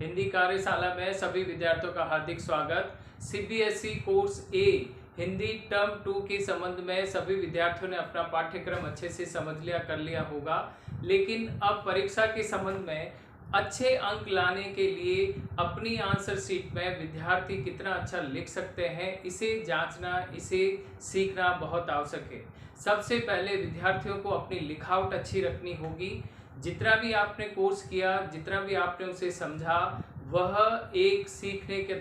हिंदी कार्यशाला में सभी विद्यार्थियों का हार्दिक स्वागत। सीबीएसई कोर्स ए हिंदी टर्म 2 के संबंध में सभी विद्यार्थियों ने अपना पाठ्यक्रम अच्छे से समझ लिया कर लिया होगा, लेकिन अब परीक्षा के संबंध में अच्छे अंक लाने के लिए अपनी आंसर शीट में विद्यार्थी कितना अच्छा लिख सकते हैं, इसे जांचना, इसे सीखना बहुत आवश्यक है। सबसे पहले विद्यार्थियों को अपनी लिखावट अच्छी रखनी होगी। जितना भी आपने कोर्स किया, जितना भी आपने उसे समझा, वह एक सीखने के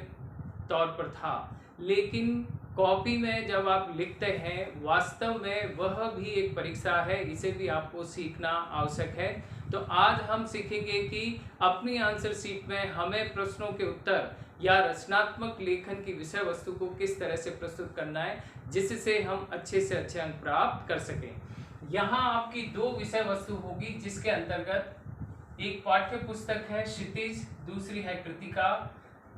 तौर पर था, लेकिन कॉपी में जब आप लिखते हैं, वास्तव में वह भी एक परीक्षा है, इसे भी आपको सीखना आवश्यक है। तो आज हम सीखेंगे कि अपनी आंसर शीट में हमें प्रश्नों के उत्तर या रचनात्मक लेखन की विषय वस्तु को किस तरह से प्रस्तुत करना है, जिससे हम अच्छे से अच्छे अंक प्राप्त कर सकें। यहाँ आपकी दो विषय वस्तु होगी, जिसके अंतर्गत एक पाठ्य पुस्तक है क्षितिज, दूसरी है कृतिका।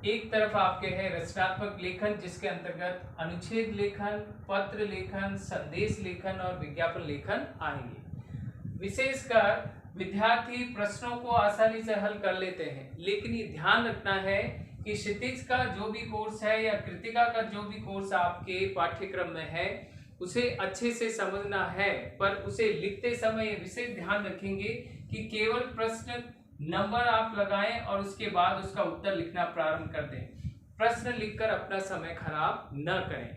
एक तरफ आपके है रचनात्मक लेखन, जिसके अंतर्गत अनुच्छेद लेखन, पत्र लेखन, संदेश लेखन और विज्ञापन लेखन आएंगे। विशेषकर विद्यार्थी प्रश्नों को आसानी से हल कर लेते हैं, लेकिन ये ध्यान रखना है कि क्षितिज का जो भी कोर्स है या कृतिका का जो भी कोर्स आपके पाठ्यक्रम में है, उसे अच्छे से समझना है, पर उसे लिखते समय ये विशेष ध्यान रखेंगे कि केवल प्रश्न नंबर आप लगाएं और उसके बाद उसका उत्तर लिखना प्रारंभ कर दें। प्रश्न लिखकर अपना समय खराब न करें।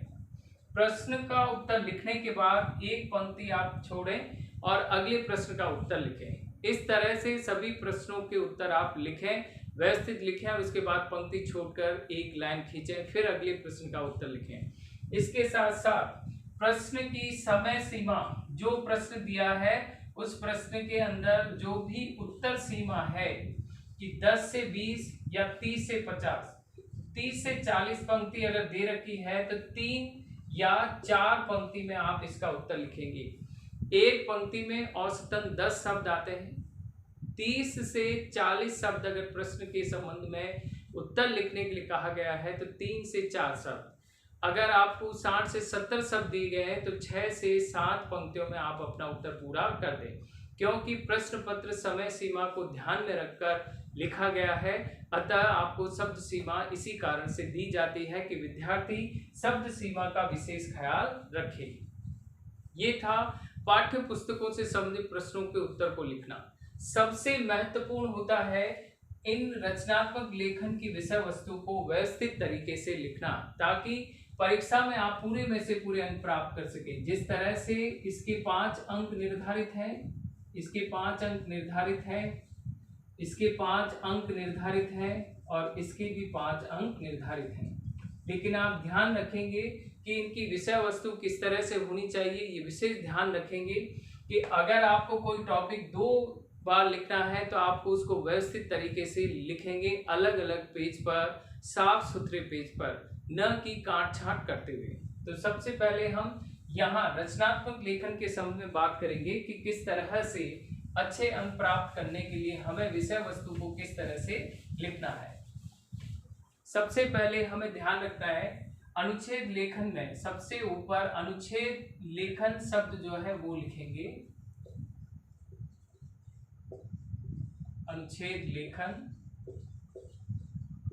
प्रश्न का उत्तर लिखने के बाद एक पंक्ति आप छोड़ें और अगले प्रश्न का उत्तर लिखें। इस तरह से सभी प्रश्नों के उत्तर आप लिखें, व्यवस्थित लिखें और उसके बाद पंक्ति छोड़कर एक लाइन खींचें, फिर अगले प्रश्न का उत्तर लिखें। इसके साथ साथ प्रश्न की समय सीमा, जो प्रश्न दिया है उस प्रश्न के अंदर जो भी उत्तर सीमा है कि 10 से 20 या 30 से 50, 30 से 40 पंक्ति अगर दे रखी है तो 3 या 4 पंक्ति में आप इसका उत्तर लिखेंगे। एक पंक्ति में औसतन 10 शब्द आते हैं। 30 से 40 शब्द अगर प्रश्न के संबंध में उत्तर लिखने के लिए कहा गया है तो 3 से 4 शब्द। अगर आपको 60 से 70 शब्द दिए गए हैं तो 6 से 7 पंक्तियों में आप अपना उत्तर पूरा कर दें, क्योंकि प्रश्न पत्र समय सीमा को ध्यान में रखकर लिखा गया है। अतः आपको शब्द सीमा इसी कारण से दी जाती है कि विद्यार्थी शब्द सीमा का विशेष ख्याल रखे। ये था पाठ्य पुस्तकों से संबंधित प्रश्नों के उत्तर को लिखना। सबसे महत्वपूर्ण होता है इन रचनात्मक लेखन की विषय वस्तु को व्यवस्थित तरीके से लिखना, ताकि परीक्षा में आप पूरे में से पूरे अंक प्राप्त कर सकें। जिस तरह से इसके 5 अंक निर्धारित हैं, इसके 5 अंक निर्धारित हैं, इसके 5 अंक निर्धारित हैं और इसके भी 5 अंक निर्धारित हैं, लेकिन आप ध्यान रखेंगे कि इनकी विषय वस्तु किस तरह से होनी चाहिए। ये विशेष ध्यान रखेंगे कि अगर आपको कोई टॉपिक 2 बार लिखना है तो आपको उसको व्यवस्थित तरीके से लिखेंगे, अलग अलग पेज पर, साफ सुथरे पेज पर, न कि काट छांट करते हुए। तो सबसे पहले हम यहाँ रचनात्मक लेखन के संबंध में बात करेंगे कि किस तरह से अच्छे अंक प्राप्त करने के लिए हमें विषय वस्तु को किस तरह से लिखना है। सबसे पहले हमें ध्यान रखना है अनुच्छेद लेखन में सबसे ऊपर अनुच्छेद लेखन शब्द जो है वो लिखेंगे, अनुच्छेद लेखन।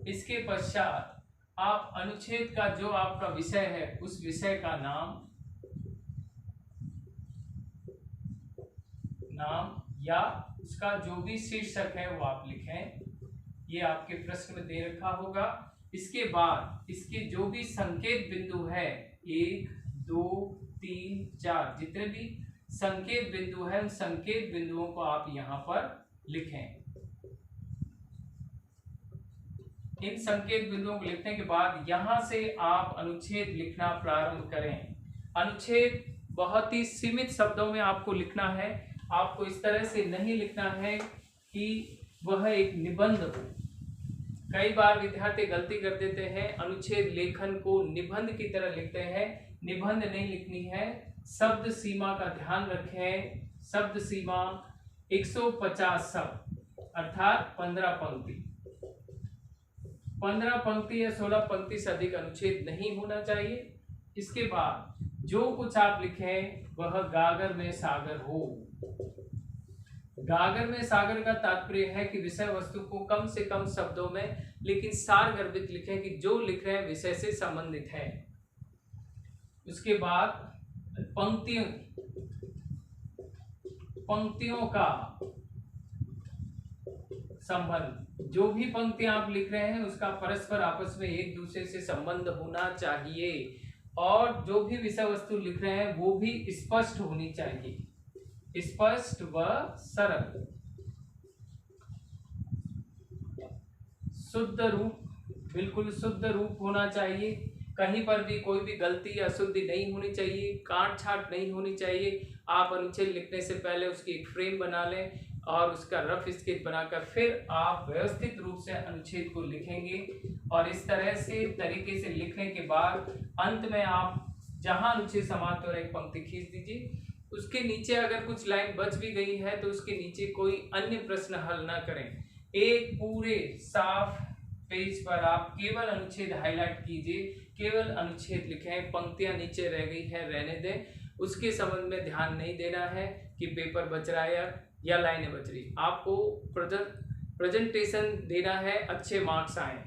इसके पश्चात आप अनुच्छेद का जो आपका विषय है उस विषय का नाम या उसका जो भी शीर्षक है वो आप लिखें। ये आपके प्रश्न में दे रखा होगा। इसके बाद इसके जो भी संकेत बिंदु है, 1, 2, 3, 4, जितने भी संकेत बिंदु है, उन संकेत बिंदुओं को आप यहाँ पर लिखें। इन संकेत बिंदुओं को लिखने के बाद यहाँ से आप अनुच्छेद लिखना प्रारंभ करें। अनुच्छेद बहुत ही सीमित शब्दों में आपको लिखना है। आपको इस तरह से नहीं लिखना है कि वह एक निबंध हो। कई बार विद्यार्थी गलती कर देते हैं, अनुच्छेद लेखन को निबंध की तरह लिखते हैं। निबंध नहीं लिखनी है। शब्द सीमा का ध्यान रखें। शब्द सीमा 150 शब्द अर्थात 15 पंक्ति। 15 पंक्ति या 16 पंक्ति से अधिक अनुच्छेद नहीं होना चाहिए। इसके बाद जो कुछ आप लिखें वह गागर में सागर हो। गागर में सागर का तात्पर्य है कि विषय वस्तु को कम से कम शब्दों में लेकिन सार गर्भित लिखें कि जो लिख रहे हैं विषय से संबंधित है। उसके बाद पंक्तियों का संबंध, जो भी पंक्तियां आप लिख रहे हैं उसका परस्पर आपस में एक दूसरे से संबंध होना चाहिए और जो भी विषय वस्तु लिख रहे हैं वो भी स्पष्ट होनी चाहिए, स्पष्ट व सरल। शुद्ध रूप, बिल्कुल शुद्ध रूप होना चाहिए, कहीं पर भी कोई भी गलती या अशुद्धि नहीं होनी चाहिए, काट छाट नहीं होनी चाहिए। आप अनुच्छेद लिखने से पहले उसकी एक फ्रेम बना लें और उसका रफ स्केच बनाकर फिर आप व्यवस्थित रूप से अनुच्छेद को लिखेंगे और इस तरह से तरीके से लिखने के बाद अंत में आप जहां अनुच्छेद समाप्त हो रहा है एक पंक्ति खींच दीजिए। उसके नीचे अगर कुछ लाइन बच भी गई है तो उसके नीचे कोई अन्य प्रश्न हल ना करें। एक पूरे साफ पेज पर आप केवल अनुच्छेद हाईलाइट कीजिए, केवल अनुच्छेद लिखें, पंक्तियां नीचे रह गई है रहने दें, उसके संबंध में ध्यान नहीं देना है कि पेपर बच रहा है या लाइनें बच रही। आपको प्रेजेंटेशन देना है, अच्छे मार्क्स आए।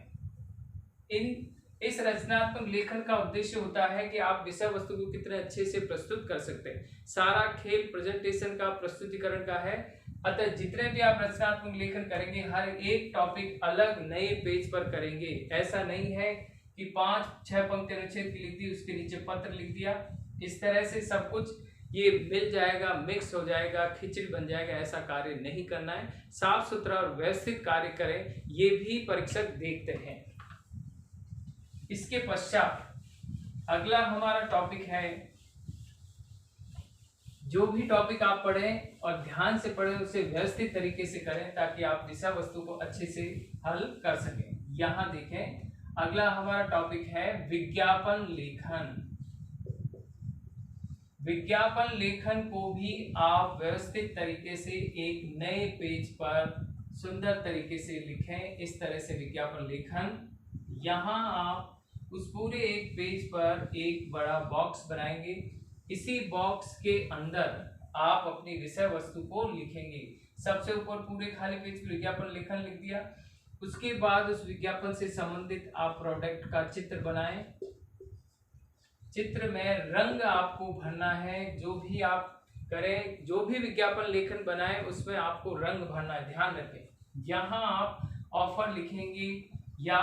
इस रचनात्मक लेखन का उद्देश्य होता है कि आप विषय वस्तु को कितने अच्छे से प्रस्तुत कर सकते हैं। सारा खेल प्रेजेंटेशन का, प्रस्तुतिकरण का है। अतः जितने भी आप रचनात्मक लेखन करेंगे हर एक टॉपिक अलग नए पेज पर करेंगे। ऐसा नहीं है कि 5-6 पंक्ति अनुच्छेद की लिख दी, उसके नीचे पत्र लिख दिया, इस तरह से सब कुछ ये मिल जाएगा, मिक्स हो जाएगा, खिचड़ी बन जाएगा। ऐसा कार्य नहीं करना है, साफ सुथरा और व्यवस्थित कार्य करें, ये भी परीक्षक देखते हैं। इसके पश्चात अगला हमारा टॉपिक है, जो भी टॉपिक आप पढ़ें और ध्यान से पढ़ें उसे व्यवस्थित तरीके से करें ताकि आप विषय वस्तु को अच्छे से हल कर सकें। यहां देखें, अगला हमारा टॉपिक है विज्ञापन लेखन। विज्ञापन लेखन को भी आप व्यवस्थित तरीके से एक नए पेज पर सुंदर तरीके से लिखें। इस तरह से विज्ञापन लेखन, यहाँ आप उस पूरे एक पेज पर एक बड़ा बॉक्स बनाएंगे। इसी बॉक्स के अंदर आप अपनी विषय वस्तु को लिखेंगे। सबसे ऊपर पूरे खाली पेज पर विज्ञापन लेखन लिख दिया। उसके बाद उस विज्ञापन से संबंधित आप प्रोडक्ट का चित्र बनाएं। चित्र में रंग आपको भरना है। जो भी आप करें, जो भी विज्ञापन लेखन बनाएं उसमें आपको रंग भरना है, ध्यान रखें। यहाँ आप ऑफर लिखेंगे या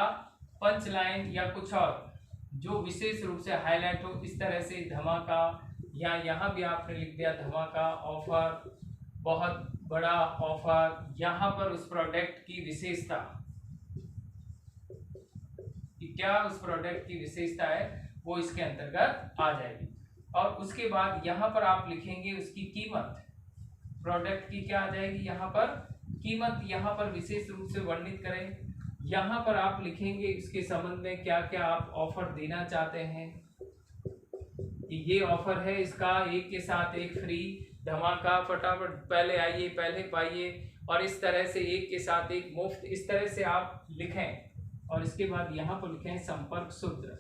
पंच लाइन या कुछ और जो विशेष रूप से हाईलाइट हो, इस तरह से धमाका, या यहाँ भी आपने लिख दिया धमाका ऑफर, बहुत बड़ा ऑफर। यहाँ पर उस प्रोडक्ट की विशेषता कि क्या उस प्रोडक्ट की विशेषता है वो इसके अंतर्गत आ जाएगी। और उसके बाद यहाँ पर आप लिखेंगे उसकी कीमत, प्रोडक्ट की क्या आ जाएगी, यहाँ पर कीमत, यहाँ पर विशेष रूप से वर्णित करें। यहाँ पर आप लिखेंगे इसके संबंध में क्या क्या आप ऑफर देना चाहते हैं। ये ऑफर है, इसका एक के साथ एक फ्री, धमाका, फटाफट पहले आइए पहले पाइए, और इस तरह से एक के साथ एक मुफ्त, इस तरह से आप लिखें। और इसके बाद यहाँ पर लिखें संपर्क सूत्र।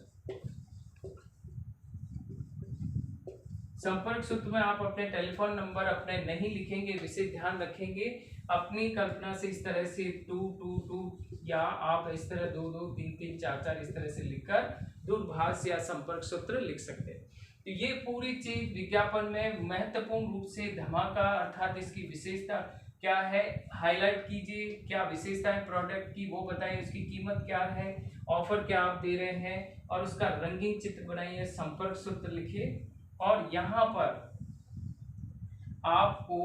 संपर्क सूत्र में आप अपने टेलीफोन नंबर अपने नहीं लिखेंगे, विशेष ध्यान रखेंगे। अपनी कल्पना से इस तरह से 222 या आप इस तरह 22 33 44 इस तरह से लिखकर दूरभाष या संपर्क सूत्र लिख सकते हैं। तो ये पूरी चीज विज्ञापन में महत्वपूर्ण रूप से धमाका अर्थात इसकी विशेषता क्या है हाईलाइट कीजिए, क्या विशेषता है प्रोडक्ट की वो बताइए, उसकी कीमत क्या है, ऑफर क्या आप दे रहे हैं, और उसका रंगीन चित्र बनाइए, संपर्क सूत्र लिखिए। और यहाँ पर आपको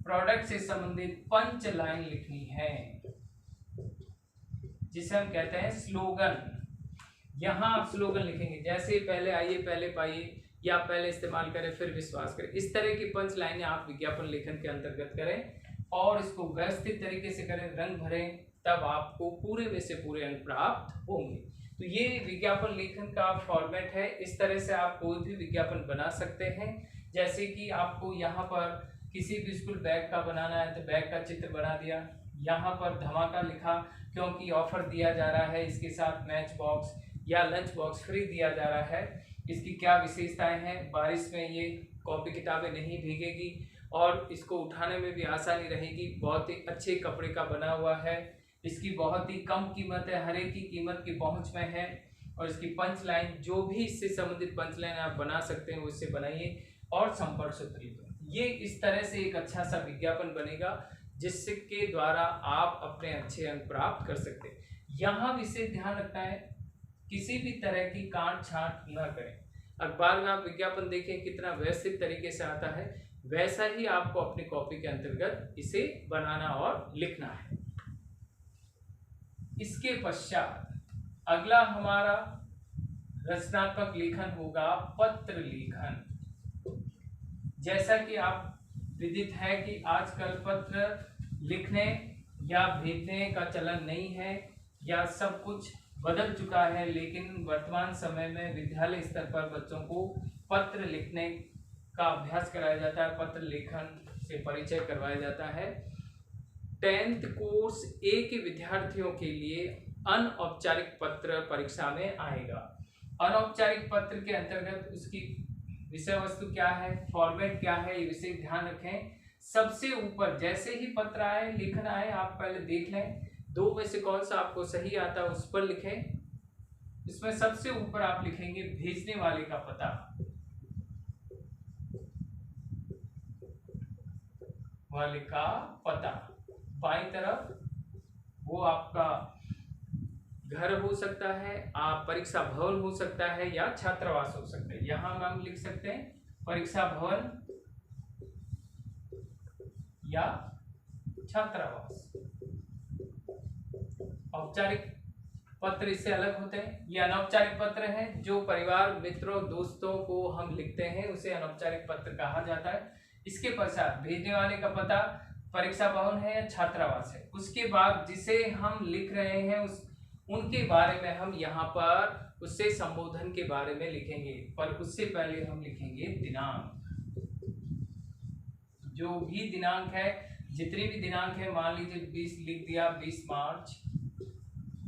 प्रोडक्ट से संबंधित पंच लाइन लिखनी है जिसे हम कहते हैं स्लोगन। यहाँ आप स्लोगन लिखेंगे, जैसे पहले आइए पहले पाइए, या पहले इस्तेमाल करें फिर विश्वास करें। इस तरह की पंच लाइनें आप विज्ञापन लेखन के अंतर्गत करें और इसको व्यवस्थित तरीके से करें, रंग भरें, तब आपको पूरे में से पूरे अंक प्राप्त होंगे। तो ये विज्ञापन लेखन का फॉर्मेट है। इस तरह से आप कोई भी विज्ञापन बना सकते हैं। जैसे कि आपको यहाँ पर किसी भी स्कूल बैग का बनाना है तो बैग का चित्र बना दिया, यहाँ पर धमाका लिखा क्योंकि ऑफर दिया जा रहा है, इसके साथ मैच बॉक्स या लंच बॉक्स फ्री दिया जा रहा है। इसकी क्या विशेषताएं हैं, बारिश में ये कॉपी किताबें नहीं भीगेगी, और इसको उठाने में भी आसानी रहेगी। बहुत ही अच्छे कपड़े का बना हुआ है, इसकी बहुत ही कम कीमत है, हर एक की कीमत की पहुंच में है। और इसकी पंच लाइन, जो भी इससे संबंधित पंच लाइन आप बना सकते हैं वो इससे बनाइए। और संपर्क सूत्र ये इस तरह से एक अच्छा सा विज्ञापन बनेगा जिसके द्वारा आप अपने अच्छे अंक प्राप्त कर सकते हैं। यहाँ विशेष ध्यान रखना है, किसी भी तरह की काट छांट न करें। अखबार में आप विज्ञापन देखें कितना व्यवस्थित तरीके से आता है, वैसा ही आपको अपनी कॉपी के अंतर्गत इसे बनाना और लिखना है। इसके पश्चात अगला हमारा रचनात्मक लेखन होगा पत्र लेखन। जैसा कि आप विदित है कि आजकल पत्र लिखने या भेजने का चलन नहीं है, या सब कुछ बदल चुका है, लेकिन वर्तमान समय में विद्यालय स्तर पर बच्चों को पत्र लिखने का अभ्यास कराया जाता है, पत्र लेखन से परिचय करवाया जाता है। 10th कोर्स ए के विद्यार्थियों के लिए अनौपचारिक पत्र परीक्षा में आएगा। अनौपचारिक पत्र के अंतर्गत उसकी विषय वस्तु क्या है, फॉर्मेट क्या है, ये विशेष ध्यान रखें। सबसे ऊपर जैसे ही पत्र आए, लिखना है, आप पहले देख लें दो में से कौन सा आपको सही आता है उस पर लिखें। इसमें सबसे ऊपर आप लिखेंगे भेजने वाले का पता, वाले का पता। बाईं तरफ वो आपका घर हो सकता है, आप परीक्षा भवन हो सकता है, या छात्रावास हो सकता है। यहां हम लिख सकते हैं परीक्षा भवन या छात्रावास। औपचारिक पत्र इससे अलग होते हैं। ये अनौपचारिक पत्र हैं जो परिवार, मित्रों, दोस्तों को हम लिखते हैं, उसे अनौपचारिक पत्र कहा जाता है। इसके पश्चात भेजने वाले का पता परीक्षा भवन है या छात्रावास है। उसके बाद जिसे हम लिख रहे हैं उनके बारे में हम यहाँ पर उससे संबोधन के बारे में लिखेंगे, पर उससे पहले हम लिखेंगे दिनांक। जो भी दिनांक है, जितनी भी दिनांक है, मान लीजिए 20 लिख दिया, 20 मार्च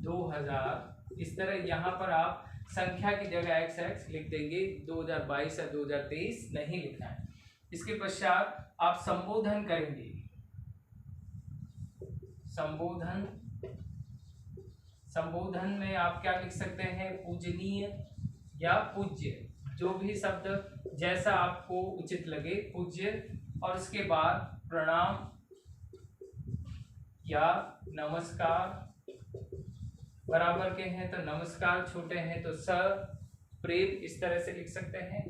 2000। इस तरह यहाँ पर आप संख्या की जगह XX लिख देंगे, 2022 या 2023 नहीं लिखना है। इसके पश्चात आप संबोधन करेंगे। संबोधन में आप क्या लिख सकते हैं, पूजनीय या पूज्य, जो भी शब्द जैसा आपको उचित लगे, पूज्य। और उसके बाद प्रणाम या नमस्कार, बराबर के हैं तो नमस्कार, छोटे हैं तो सर, प्रेम, इस तरह से लिख सकते हैं।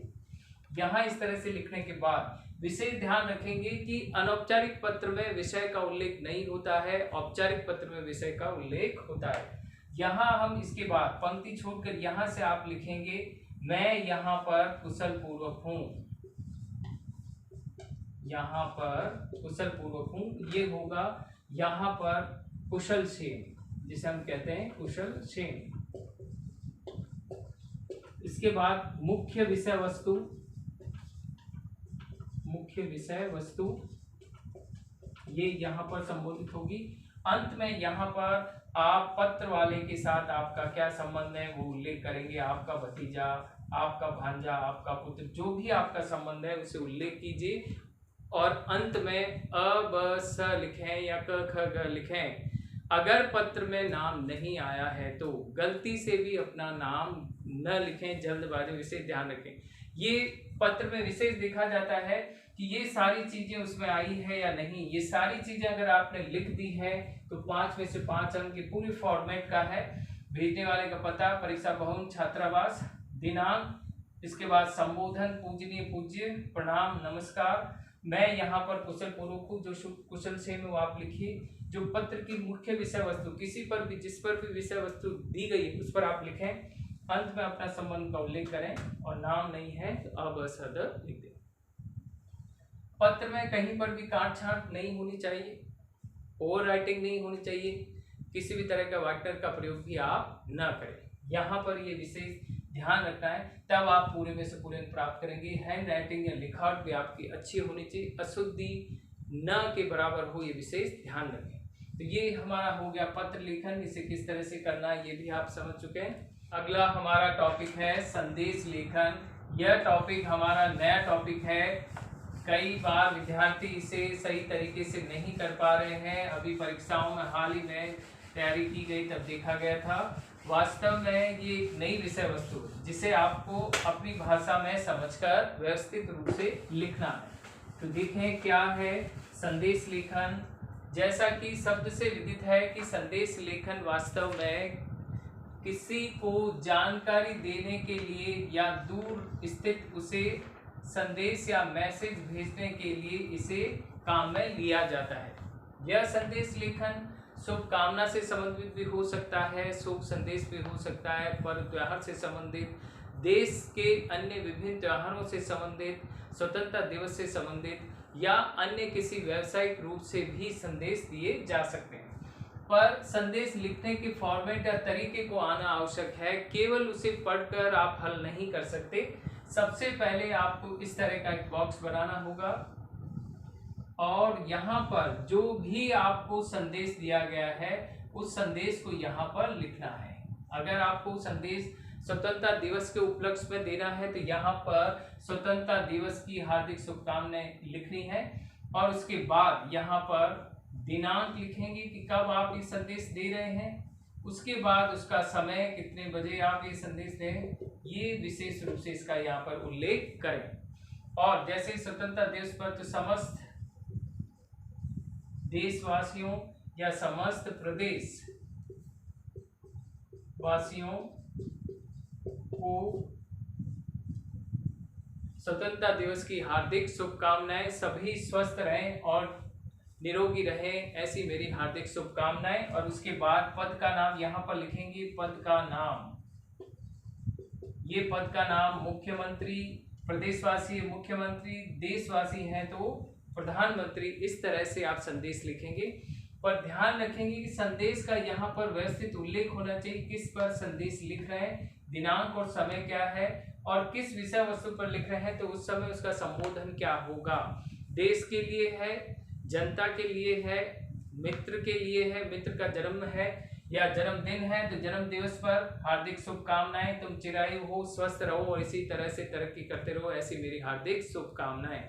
यहाँ इस तरह से लिखने के बाद विशेष ध्यान रखेंगे कि अनौपचारिक पत्र में विषय का उल्लेख नहीं होता है, औपचारिक पत्र में विषय का उल्लेख होता है। यहाँ हम इसके बाद पंक्ति छोड़कर यहाँ से आप लिखेंगे मैं यहाँ पर कुशल पूर्वक हूँ, यहाँ पर कुशल पूर्वक हूँ। ये होगा यहाँ पर कुशल सेन, जिसे हम कहते हैं कुशल सेन। इसके बाद मुख्य विषय वस्तु ये यहाँ पर संबोधित होगी। अंत में यहाँ पर आप पत्र वाले के साथ आपका क्या संबंध है वो उल्लेख करेंगे। आपका भतीजा, आपका भांजा, आपका पुत्र, जो भी आपका संबंध है उसे उल्लेख कीजिए। और अंत में अ ब स लिखें या क ख ग लिखें। अगर पत्र में नाम नहीं आया है तो गलती से भी अपना नाम न लिखें, जल्दबाजी, विशेष ध्यान रखें। ये पत्र में विशेष देखा जाता है कि ये सारी चीजें उसमें आई है या नहीं। ये सारी चीजें अगर आपने लिख दी है तो 5 में से 5 अंक की पूरी फॉर्मेट का है। भेजने वाले का पता, परीक्षा भवन, छात्रावास, दिनांक, इसके बाद संबोधन, पूजनीय, पूज्य, प्रणाम, नमस्कार, मैं यहाँ पर कुशल पूर्वक हूँ, जो कुशल से में वो आप लिखिए। जो पत्र की मुख्य विषय वस्तु, किसी पर भी जिस पर भी विषय वस्तु दी गई है उस पर आप लिखें। अंत में अपना संबंध का उल्लेख करें और नाम नहीं है तो अब सद लिख दें। पत्र में कहीं पर भी काट छांट नहीं होनी चाहिए, ओवर राइटिंग नहीं होनी चाहिए, किसी भी तरह का वाइटनर का प्रयोग भी आप न करें। यहाँ पर ये विशेष ध्यान रखना है, तब आप पूरे में से पूरे अंक प्राप्त करेंगे। हैंड राइटिंग या लिखावट भी आपकी अच्छी होनी चाहिए, अशुद्धि न के बराबर हो, ये विशेष ध्यान रखें। तो ये हमारा हो गया पत्र लेखन, इसे किस तरह से करना है ये भी आप समझ चुके हैं। अगला हमारा टॉपिक है संदेश लेखन। यह टॉपिक हमारा नया टॉपिक है, कई बार विद्यार्थी इसे सही तरीके से नहीं कर पा रहे हैं। अभी परीक्षाओं में हाल ही में तैयारी की गई तब देखा गया था। वास्तव में ये एक नई विषय वस्तु है जिसे आपको अपनी भाषा में समझकर व्यवस्थित रूप से लिखना है। तो देखें क्या है संदेश लेखन। जैसा कि शब्द से विदित है कि संदेश लेखन वास्तव में किसी को जानकारी देने के लिए या दूर स्थित उसे संदेश या मैसेज भेजने के लिए इसे काम में लिया जाता है। यह संदेश लेखन शुभकामना से संबंधित भी हो सकता है, शुभ संदेश भी हो सकता है, पर्व त्योहार से संबंधित, देश के अन्य विभिन्न त्योहारों से संबंधित, स्वतंत्रता दिवस से संबंधित या अन्य किसी व्यावसायिक रूप से भी संदेश दिए जा सकते हैं। पर संदेश लिखने के फॉर्मेट या तरीके को आना आवश्यक है। केवल उसे पढ़कर आप हल नहीं कर सकते। सबसे पहले आपको इस तरह का एक बॉक्स बनाना होगा और यहाँ पर जो भी आपको संदेश दिया गया है उस संदेश को यहाँ पर लिखना है। अगर आपको संदेश स्वतंत्रता दिवस के उपलक्ष्य में देना है तो यहाँ पर स्वतंत्रता दिवस की हार्दिक शुभकामनाएं लिखनी है और उसके बाद यहाँ पर दिनांक लिखेंगे कि कब आप ये संदेश दे रहे हैं। उसके बाद उसका समय, कितने बजे आप ये संदेश दें, ये विशेष रूप से इसका यहाँ पर उल्लेख करें। और जैसे स्वतंत्रता दिवस पर तो समस्त देशवासियों या समस्त प्रदेश वासियों को स्वतंत्रता दिवस की हार्दिक शुभकामनाएं। सभी स्वस्थ रहें और निरोगी रहें, ऐसी मेरी हार्दिक शुभकामनाएं। और उसके बाद पद का नाम यहाँ पर लिखेंगे। पद का नाम, ये पद का नाम मुख्यमंत्री, प्रदेशवासी मुख्यमंत्री, देशवासी हैं तो प्रधानमंत्री। इस तरह से आप संदेश लिखेंगे। पर ध्यान रखेंगे कि संदेश का यहाँ पर व्यवस्थित उल्लेख होना चाहिए, किस पर संदेश लिख रहे हैं, दिनांक और समय क्या है और किस विषय वस्तु पर लिख रहे हैं तो उस समय उसका संबोधन क्या होगा। देश के लिए है, जनता के लिए है, मित्र के लिए है, मित्र का जन्म है या जन्मदिन है तो जन्म दिवस पर हार्दिक शुभकामनाएं। तुम चिरायु हो, स्वस्थ रहो और इसी तरह से तरक्की करते रहो, ऐसी मेरी हार्दिक शुभकामनाएं।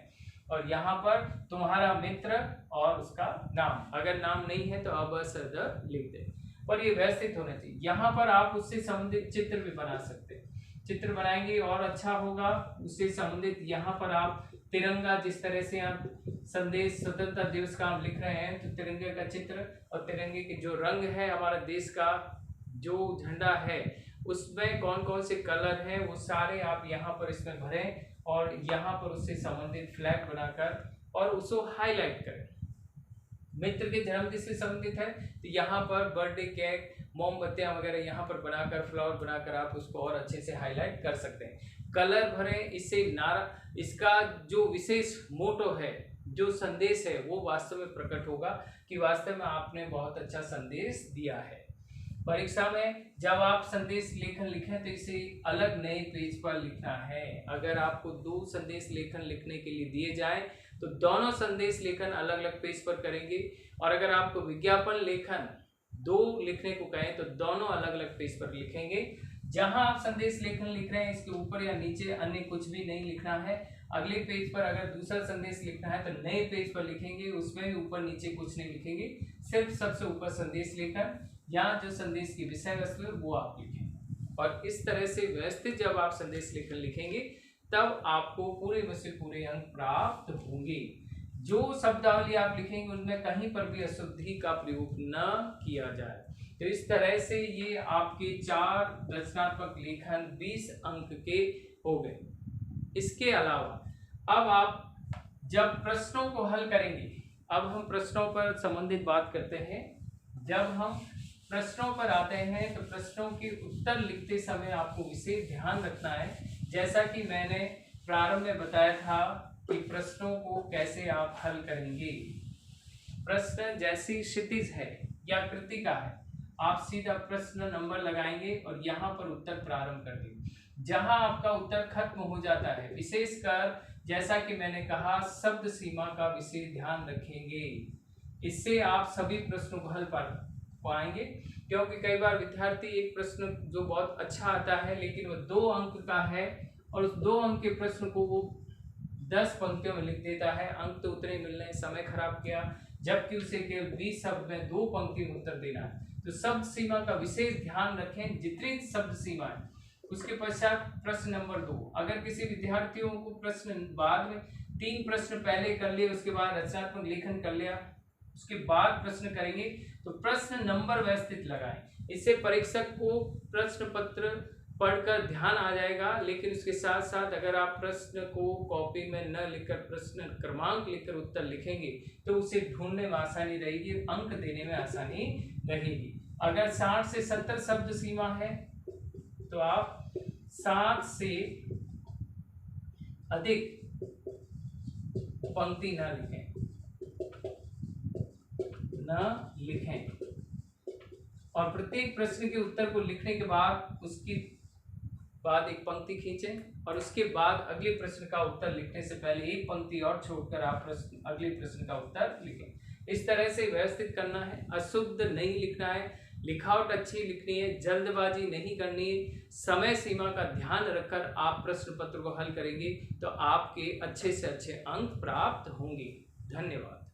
और यहाँ पर तुम्हारा मित्र और उसका नाम, अगर नाम नहीं है तो अब लिख दे। पर ये व्यवस्थित होना चाहिए। यहाँ पर आप उससे संबंधित चित्र भी बना सकते हैं, चित्र बनाएंगे और अच्छा होगा। उससे संबंधित यहाँ पर आप तिरंगा, जिस तरह से आप संदेश स्वतंत्रता दिवस का आप लिख रहे हैं तो तिरंगे का चित्र और तिरंगे के जो रंग है, हमारा देश का जो झंडा है उसमें कौन कौन से कलर हैं वो सारे आप यहाँ पर इसमें भरें और यहाँ पर उससे संबंधित फ्लैग बनाकर और उसको हाईलाइट करें। मित्र के जन्मदिन से संबंधित है तो यहाँ पर बर्थडे केक, मोमबत्तियां वगैरह यहाँ पर बनाकर, फ्लावर बनाकर आप उसको और अच्छे से हाईलाइट कर सकते हैं। कलर भरें, इससे नारा, इसका जो विशेष मोटो है, जो संदेश है वो वास्तव में प्रकट होगा कि वास्तव में आपने बहुत अच्छा संदेश दिया है। परीक्षा में जब आप संदेश लेखन लिखें तो इसे अलग नए पेज पर लिखना है। अगर आपको 2 संदेश लेखन लिखने के लिए दिए जाए तो दोनों संदेश लेखन अलग अलग पेज पर करेंगे और अगर आपको विज्ञापन लेखन 2 लिखने को कहें तो दोनों अलग अलग पेज पर लिखेंगे। जहां आप संदेश लेखन लिख रहे हैं इसके ऊपर या नीचे अन्य कुछ भी नहीं लिखना है। अगले पेज पर अगर दूसरा संदेश लिखना है तो नए पेज पर लिखेंगे, उसमें भी ऊपर नीचे कुछ नहीं लिखेंगे, सिर्फ सबसे ऊपर संदेश लेखन, यहाँ जो संदेश की विषय वस्तु है वो आप लिखेंगे। और इस तरह से व्यवस्थित जब आप संदेश लेखन लिखेंगे तब आपको पूरे में से पूरे अंक प्राप्त होंगे। जो शब्दावली आप लिखेंगे उनमें कहीं पर भी अशुद्धि का प्रयोग न किया जाए। तो इस तरह से ये आपके 4 रचनात्मक लेखन 20 अंक के हो गए। इसके अलावा अब आप जब प्रश्नों को हल करेंगे, अब हम प्रश्नों पर संबंधित बात करते हैं। जब हम प्रश्नों पर आते हैं तो प्रश्नों के उत्तर लिखते समय आपको विशेष ध्यान रखना है। जैसा कि मैंने प्रारंभ में बताया था कि प्रश्नों को कैसे आप हल करेंगे। प्रश्न जैसी क्षितिज है या कृतिका है, आप सीधा प्रश्न नंबर लगाएंगे और यहाँ पर उत्तर प्रारंभ कर देंगे। जहां आपका उत्तर खत्म हो जाता है, विशेषकर जैसा कि मैंने कहा शब्द सीमा का विशेष ध्यान रखेंगे। इससे आप सभी प्रश्नों को हल पाएंगे, क्योंकि कई बार विद्यार्थी एक प्रश्न जो बहुत अच्छा आता है लेकिन वो 2 अंक का है और उस 2 अंक के प्रश्न को वो 10 पंक्तियों में लिख देता है, अंक तो उतने मिलने हैं, समय खराब किया, जबकि उसे केवल 20 शब्द में 2 पंक्ति में उत्तर देना है। तो शब्द सीमा का विशेष ध्यान रखें, जितनी शब्द सीमा है। उसके पश्चात प्रश्न नंबर 2, अगर किसी विद्यार्थियों को प्रश्न बाद में 3 प्रश्न पहले कर लिए, उसके बाद रचनात्मक लेखन कर लिया, उसके बाद प्रश्न करेंगे, तो प्रश्न नंबर व्यवस्थित लगाएं। इससे परीक्षक को प्रश्न पत्र पढ़कर ध्यान आ जाएगा। लेकिन उसके साथ साथ अगर आप प्रश्न को कॉपी में न लिखकर प्रश्न क्रमांक लिखकर उत्तर लिखेंगे तो उसे ढूंढने में आसानी रहेगी, अंक देने में आसानी रहेगी। अगर 60 से 70 शब्द सीमा है तो आप 7 से अधिक पंक्ति न लिखें और प्रत्येक प्रश्न के उत्तर को लिखने के बाद उसकी बाद एक पंक्ति खींचें और उसके बाद अगले प्रश्न का उत्तर लिखने से पहले एक पंक्ति और छोड़कर आप अगले प्रश्न का उत्तर लिखें। इस तरह से व्यवस्थित करना है, अशुद्ध नहीं लिखना है, लिखावट अच्छी लिखनी है, जल्दबाजी नहीं करनी है, समय सीमा का ध्यान रखकर आप प्रश्न पत्र को हल करेंगे तो आपके अच्छे से अच्छे अंक प्राप्त होंगे। धन्यवाद।